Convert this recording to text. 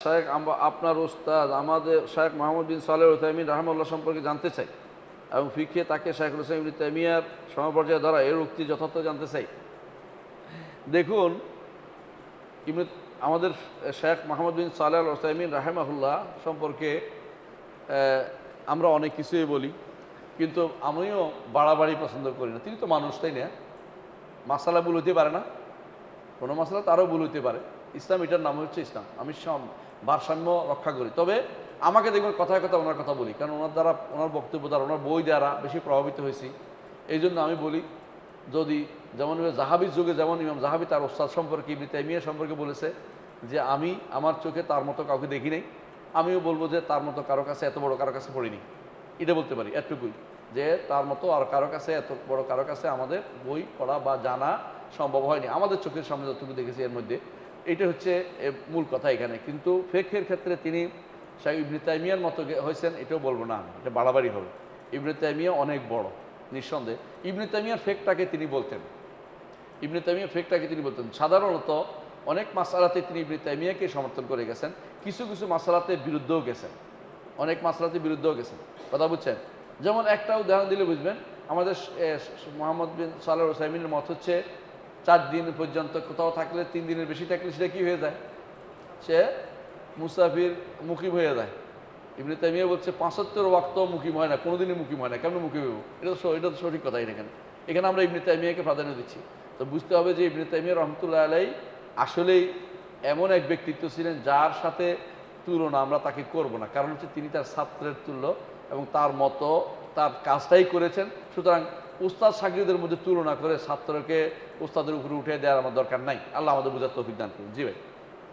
শায়েখ আপনার উস্তাদ আমাদের শায়েখ মোহাম্মদ বিন সালেহ উসাইমিন রাহমাহুল্লাহ সম্পর্কে জানতে চাই এবং ফিকহে তাকে শায়েখুল ইসলাম ইবনে তাইমিয়ার সমপর্যায়ে ধরা এর উক্তি যথার্থ জানতে চাই। দেখুন, আমাদের শায়েখ মোহাম্মদ বিন সালেহ আল উসাইমিন রাহমাহুল্লাহ সম্পর্কে আমরা অনেক কিছুই বলি, কিন্তু আমিও বাড়াবাড়ি পছন্দ করি না। তিনি তো মানুষ, তাই না? মাসালা ভুল হইতে পারে না, কোনো মাসালা তারও ভুল হইতে পারে। ইসলাম, এটার নাম হচ্ছে ইসলাম। আমি ভারসাম্য রক্ষা করি। তবে আমাকে দেখবেন কথায় কথা ওনার কথা বলি, কারণ ওনার দ্বারা, ওনার বক্তব্য দ্বারা, ওনার বই দ্বারা বেশি প্রভাবিত হয়েছি। এই জন্য আমি বলি, যদি যেমন জাহাবির যুগে যেমন ইমাম জাহাবি তার ওস্তাদ সম্পর্কে ইবনে তাইমিয়া সম্পর্কে বলেছে যে আমি আমার চোখে তার মতো কাউকে দেখি নাই, আমিও বলবো যে তার মতো কারো কাছে, এত বড় কারো কাছে পড়িনি। এটা বলতে পারি এতটুকুই, যে তার মতো আর কারো কাছে, এত বড় কারো কাছে আমাদের বই পড়া বা জানা সম্ভব হয়নি, আমাদের চোখের সামনে যতটুকু দেখেছি এর মধ্যে। এইটা হচ্ছে মূল কথা এখানে। কিন্তু ফিকহের ক্ষেত্রে তিনি শাইখ ইবনে তাইমিয়ার মতো হয়েছেন এটাও বলবো না, এটা বাড়াবাড়ি হবে। ইবনে তাইমিয়া অনেক বড়, নিঃসন্দেহে। ইবনে তাইমিয়ার ফিকহটাকে তিনি বলতেন, ইবনে তাইমিয়া ফিকহটাকে তিনি বলতেন। সাধারণত অনেক মাসআলাতে তিনি ইবনে তাইমিয়াকে সমর্থন করে গেছেন, কিছু কিছু মাসআলাতে বিরুদ্ধেও গেছেন, অনেক মাসআলাতে বিরুদ্ধেও গেছেন। কথা বুঝছেন? যেমন একটা উদাহরণ দিলে বুঝবেন, আমাদের মোহাম্মদ বিন সালেহ উসাইমিনের মত হচ্ছে 4 দিন পর্যন্ত কোথাও থাকলে, 3 দিনের বেশি থাকলে সেটা কি হয়ে যায়? সে মুসাফির, মুকিম হয়ে যায়। ইবনে তাইমিয়া বলছে 75 ওয়াক্ত মুকিম হয় না, কোনোদিনই মুকিম হয় না, কেমন মুকিম হইব? এটা তো সঠিক কথা। এখানে আমরা ইবনে তাইমিয়াকে প্রাধান্য দিচ্ছি। তো বুঝতে হবে যে ইবনে তাইমিয়া রহমতুল্লাহ আলাইহি আসলেই এমন এক ব্যক্তিত্ব ছিলেন যার সাথে তুলনা আমরা তাকে করব না। কারণ হচ্ছে তিনি তার ছাত্রের তুল্য এবং তার মতো তার কাজটাই করেছেন। সুতরাং উস্তাদ শাগিরদের মধ্যে তুলনা করে ছাত্রকে উস্তাদের উপরে উঠে দেওয়ার আমার দরকার নাই। আল্লাহ আমাদের বোঝার তৌফিক দান করুন। জি ভাই।